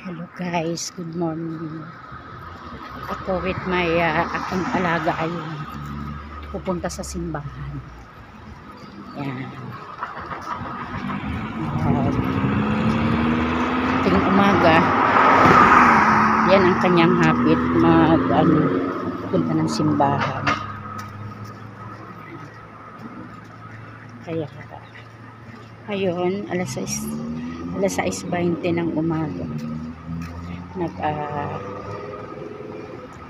Hello guys, good morning. Ako with my aking alaga ayun. Pupunta sa simbahan. Yan. Ating umaga. Yan ang kanyang habit, punta ng simbahan. Kaya ayun, alas 6:20 ng umaga.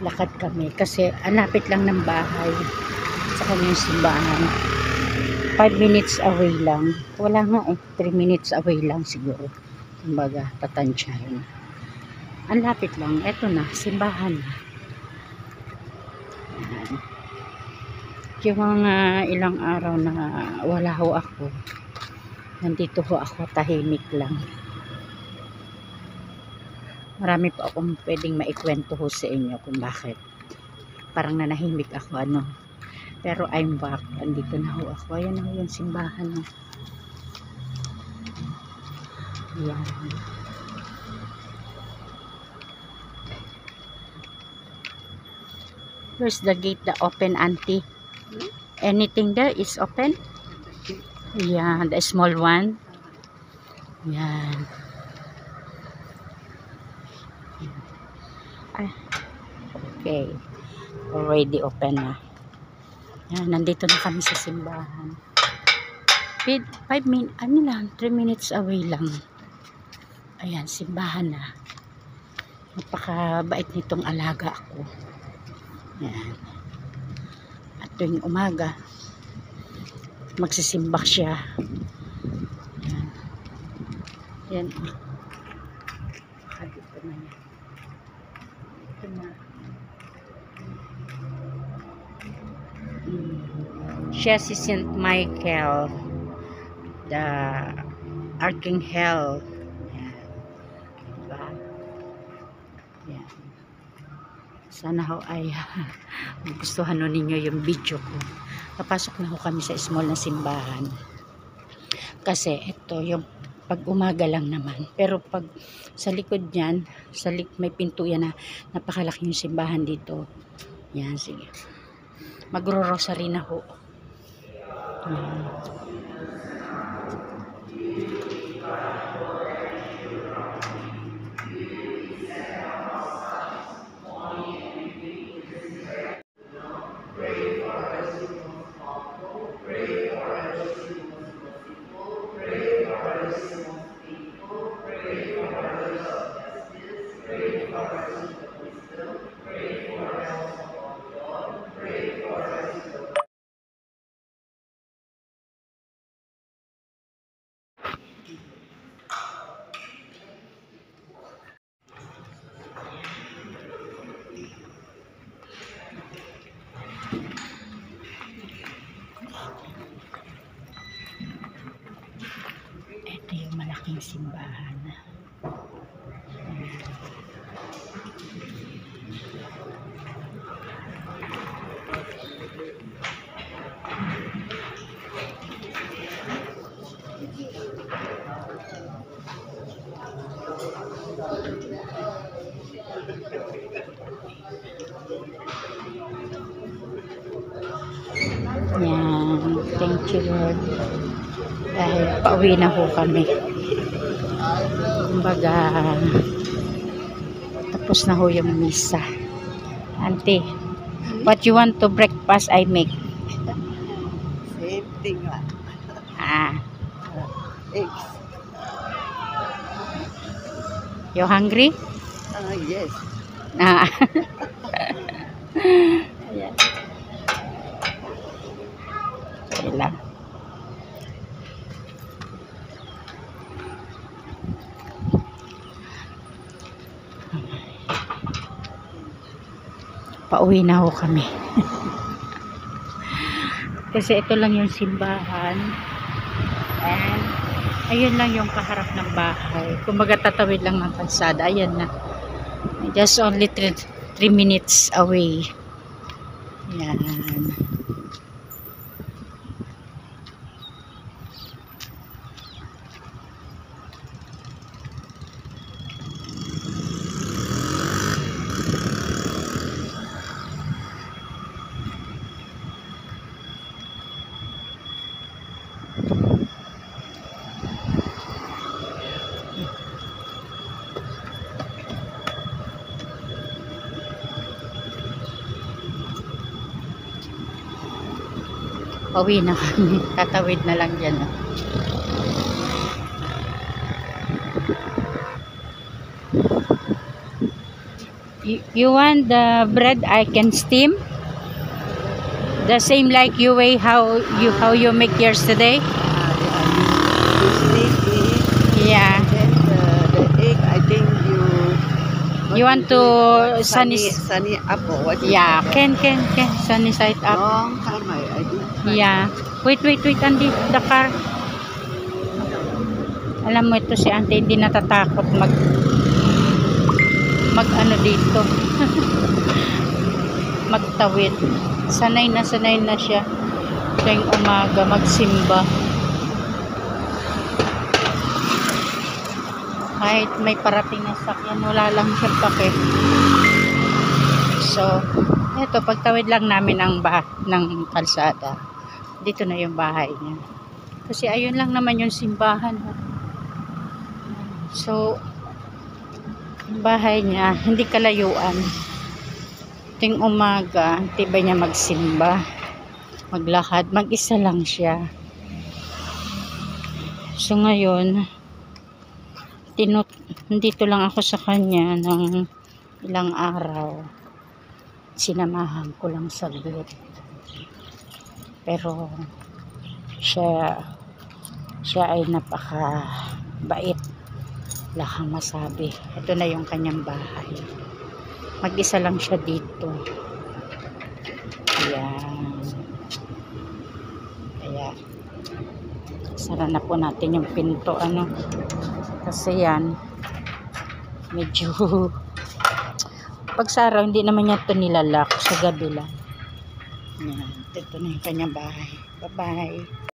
Lakad kami kasi anapit lang ng bahay sa kanyang simbahan. 5 minutes away lang. Wala nga 3 minutes away lang siguro. Kumbaga, tatansyahin. Ang lapit lang. Eto na, simbahan na. Ayan. Yung mga ilang araw na wala ho ako. Nandito ho ako, tahimik lang. Marami pa akong pwedeng maikwento ho sa inyo kung bakit. Parang nanahimik ako, Pero I'm back. Andito na ho ako. Ayan na ho yung simbahan. Ayan. Where's the gate? The open, auntie? Anything there is open? Yeah, the small one. Yan. Okay. Already open na. Yan, nandito na kami sa simbahan. 5 minutes, 3 minutes away lang. Ayan, simbahan na. Napakabait nitong alaga ako. Yan. At tuwing umaga, magsisimbak siya. Yan. Yan. Dito na yan. Ito na. Siya si Saint Michael, the Archangel. Yan. Diba? Yan. Sana ho ay gustuhan ninyo yung video ko. Papasok na ho kami sa small na simbahan. Kasi ito yung pag umaga lang naman. Pero pag sa likod niyan, may pinto yan na napakalaki yung simbahan dito. Yan, sige. Magro-rosary na ho. Ito yung malaking simbahan. Yan, thank you Lord. Dahil pauwi na ho kami. Kumbaga, tapos na ho yung misa. Auntie, what you want to breakfast I make? Same thing lah. Eggs. You hungry? Yes. Ayan. Okay lang. Pauwi na ho kami. Kasi ito lang yung simbahan. And ayun lang yung kaharap ng bahay. Kumbaga tatawid lang ng kalsada. Ayan na. Just only 3 minutes away. Yan. Pauwi na kami. Tatawid na lang dyan. You want the bread I can steam? The same like you way how you make yours today? You steam it. Yeah. Then the egg, I think You want to sunny up or what? Yeah, can sunny side up. Long time I do. Yeah. Wait, Andy, the car. Alam mo ito si Auntie hindi natatakot mag ano dito. Magtawid. Sanay na siya. Tuwing umaga magsimba. Kahit may parating na sakyan, wala lang siya pake. So, eto pagtawid lang namin ng kalsada. Dito na yung bahay niya. Kasi ayun lang naman yung simbahan. So, yung bahay niya, hindi kalayuan. Ting umaga, tibay niya magsimba. Maglakad, mag-isa lang siya. So, ngayon, dito lang ako sa kanya ng ilang araw. Sinamahan ko lang saglit. Pero siya ay napaka-bait. Wala kang masabi. Ito na yung kanyang bahay. Mag-isa lang siya dito. Ayan. Kaya sara na po natin yung pinto kasi yan medyo pag saraw hindi naman niya ito nilalak sa gabi lang. Yan. Ito na yung kanyang bahay. Bye bye.